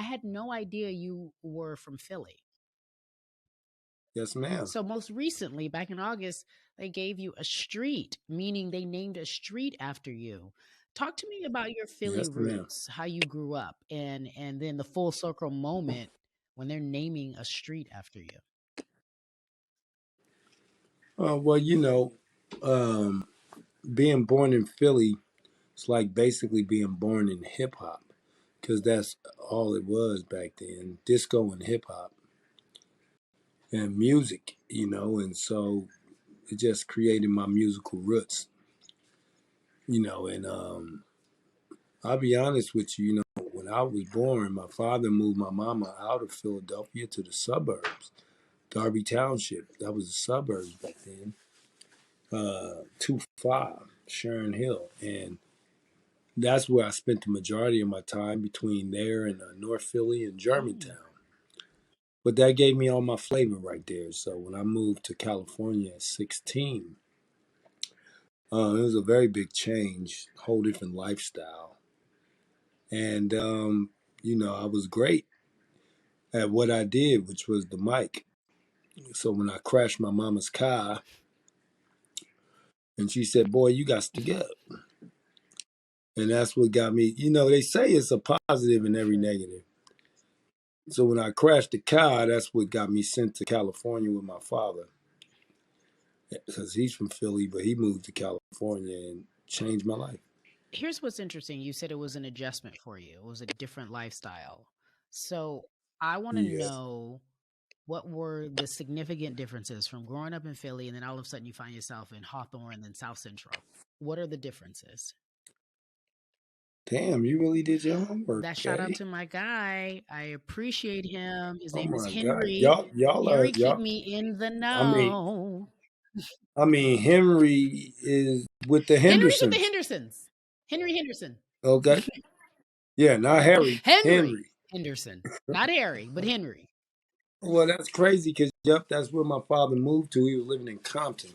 I had no idea you were from Philly. Yes, ma'am. So most recently, back in August, they gave you a street, meaning they named a street after you. Talk to me about your Philly Yes, ma'am. roots, how you grew up, and then the full circle moment when they're naming a street after you. Well, being born in Philly, it's like basically being born in hip hop, because that's all it was back then, disco and hip hop and music, and so it just created my musical roots, and I'll be honest with you, when I was born, my father moved my mama out of Philadelphia to the suburbs, Darby Township. That was the suburbs back then. 2-5 Sharon Hill, and that's where I spent the majority of my time between there and North Philly and Mm. Germantown. But that gave me all my flavor right there. So when I moved to California at 16, it was a very big change, whole different lifestyle, and I was great at what I did, which was the mic. So when I crashed my mama's car, and she said, "Boy, you got to get up," and that's what got me. They say it's a positive in every Sure. negative. So when I crashed the car, that's what got me sent to California with my father, because he's from Philly, but he moved to California and changed my life. Here's what's interesting. You said it was an adjustment for you. It was a different lifestyle. So I want to Yeah. know what were the significant differences from growing up in Philly and then all of a sudden you find yourself in Hawthorne and then South Central. What are the differences? Damn, you really did your homework, That shout out Cari. to my guy. I appreciate him. His Oh name is my God, Henry. y'all are Henry keep y'all. me in the I mean, know. Henry is with the Henry's with the Hendersons. Hendersons. Henry Henderson. Okay, yeah, not Harry. Henry Henry. Henderson. Not Harry, but Henry. Well, that's crazy because yep, that's where my father moved to. He was living in Compton,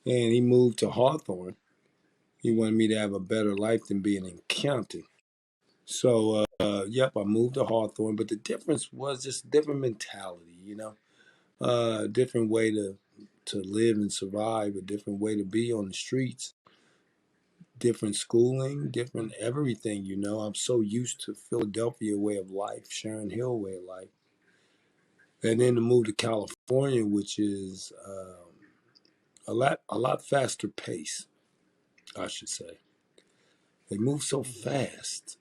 and he moved to Hawthorne. He wanted me to have a better life than being in Compton. So, yep, I moved to Hawthorne, but the difference was just different mentality, different way to live and survive, a different way to be on the streets, different schooling, different everything. I'm so used to Philadelphia way of life, Sharon Hill way of life, and then to move to California, which is a lot faster pace, I should say. They move so Mm-hmm. fast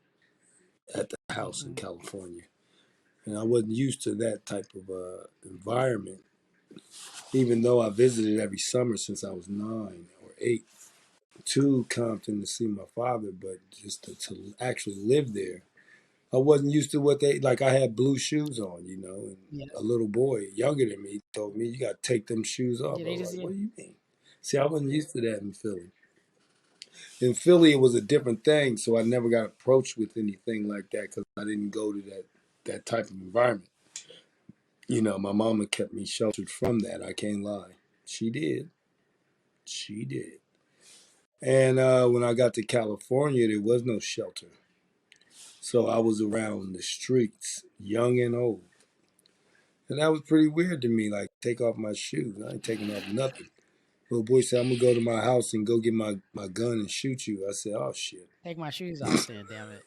at the house in Mm-hmm. California. And I wasn't used to that type of environment, even though I visited every summer since I was 9 or 8 to Compton to see my father, but just to actually live there. I wasn't used to what they like. I had blue shoes on, and Yeah. a little boy younger than me told me, "You got to take them shoes off." Yeah, I they was just like, yeah. "What do you mean?" See, I wasn't used to that in Philly. In Philly, it was a different thing, so I never got approached with anything like that because I didn't go to that type of environment. My mama kept me sheltered from that. I can't lie. She did. She did. And when I got to California, there was no shelter. So I was around the streets, young and old. And that was pretty weird to me. Like, take off my shoes. I ain't taking off nothing. Little boy said, I'm going to go to my house and go get my gun and shoot you. I said, oh, shit. Take my shoes off then, damn it.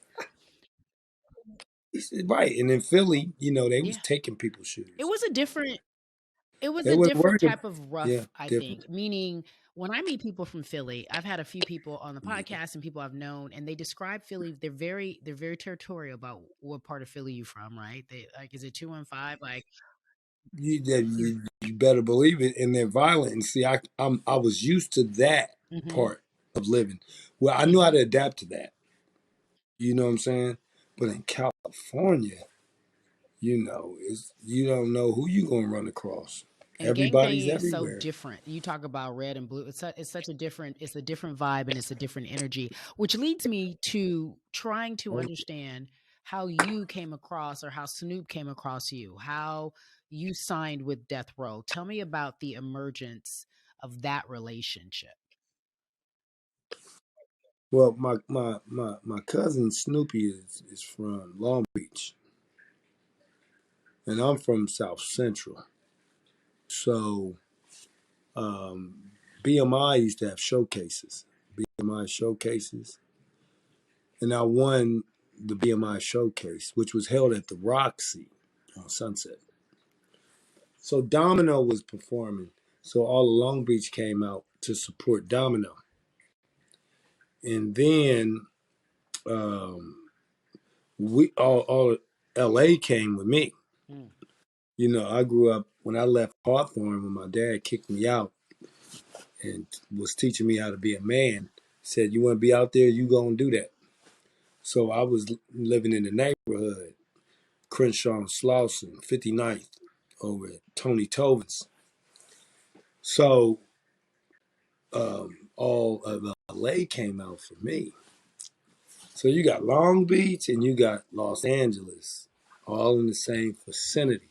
He said, right. And in Philly, they was Yeah. taking people's It shoes. was a different it was They a weren't different worried about, type of yeah, rough, I different. think. Meaning when I meet people from Philly, I've had a few people on the Yeah. podcast and people I've known, and they describe Philly. They're very territorial about what part of Philly you from, right? They like, is it 215? Like, is You better believe it. And they're violent. And see, I was used to that mm-hmm, part of living. Well, I knew how mm-hmm. to adapt to that. You know what I'm saying? But in California, you don't know who you gonna run across. And Everybody's gangbanging is so everywhere. different. You talk about red and blue. It's such a different. It's a different vibe and it's a different energy. Which leads me to trying to Oh, understand how you came across or how Snoop came across you. How you signed with Death Row. Tell me about the emergence of that relationship. well, my cousin Snoopy is from Long Beach, and I'm from South Central. So BMI used to have showcases, BMI showcases, and I won the BMI showcase, which was held at the Roxy on Sunset. So Domino was performing, so all of Long Beach came out to support Domino, and then we all LA came with me. Mm. You know, I grew up when I left Hawthorne when my dad kicked me out and was teaching me how to be a man. Said, "You want to be out there? You gonna do that." So I was living in the neighborhood, Crenshaw and Slauson, 59th, over at Tony Tovin's. So all of LA came out for me. So you got Long Beach and you got Los Angeles, all in the same vicinity.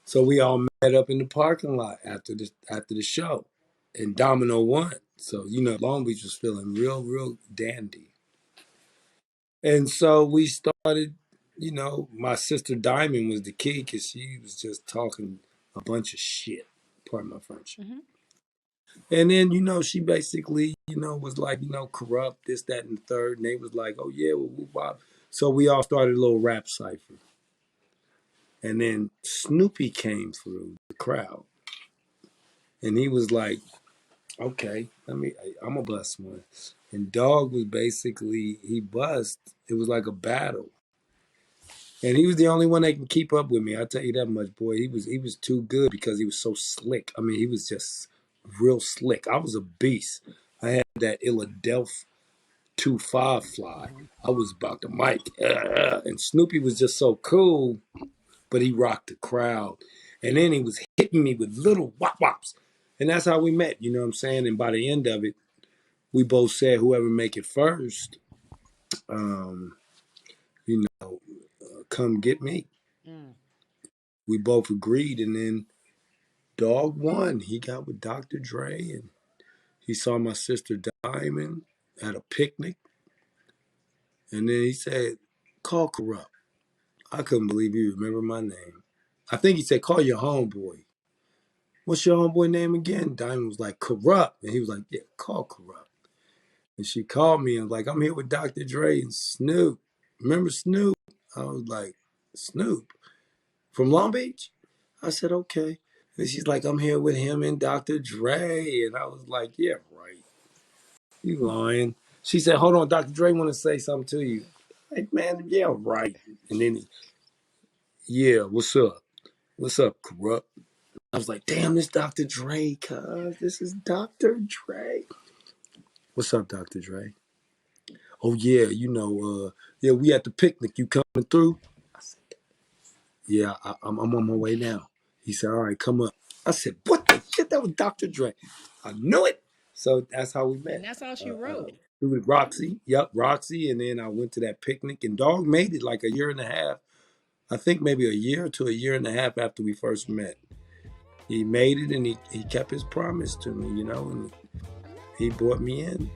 So we all met up in the parking lot after the show, and Domino won. So you know, Long Beach was feeling real dandy, and so we started. You know, my sister Diamond was the key because she was just talking a bunch of shit. Pardon my French. Mm-hmm. And then you know, she basically was like Kurupt this, that, and the third, and they was like, oh yeah, well, whoop, wop. So we all started a little rap cipher, and then Snoopy came through the crowd. And he was like, okay, I'm gonna bust one. And Dogg was basically, he bust. It was like a battle. And he was the only one that can keep up with me. I'll tell you that much, boy. He was too good because he was so slick. I mean, he was just real slick. I was a beast. I had that Philadelphia 2-5 fly. Mm-hmm. I was about to mic. And Snoopy was just so cool, but he rocked the crowd. And then he was hitting me with little wop wops. And that's how we met, you know what I'm saying? And by the end of it, we both said whoever make it first, um, come get me. Mm. We both agreed, and then Dogg won. He got with Dr. Dre, and he saw my sister Diamond at a picnic, and then he said, call Kurupt. I couldn't believe he remembered my name. I think he said, call your homeboy. What's your homeboy name again? Diamond was like, Kurupt. And he was like, yeah, call Kurupt. And she called me and was like, I'm here with Dr. Dre and Snoop. Remember Snoop? I was like, Snoop? From Long Beach? I said, okay. And she's like, I'm here with him and Dr. Dre. And I was like, yeah, right. You lying. She said, hold on, Dr. Dre want to say something to you. Like, man, yeah, right. And then, yeah, what's up? What's up, Kurupt? I was like, damn, this Dr. Dre, cuz. This is Dr. Dre. What's up, Dr. Dre? Oh, yeah, yeah, we at the picnic. You coming through? I said, yeah, I'm on my way now. He said, all right, come up. I said, what the shit? That was Dr. Dre. I knew it. So that's how we And met. that's how she wrote. Through Roxy. Yep, Roxy. And then I went to that picnic, and Dogg made it like a year and a half. I think maybe a year to a year and a half after we first met. He made it, and he kept his promise to me, and he brought me in.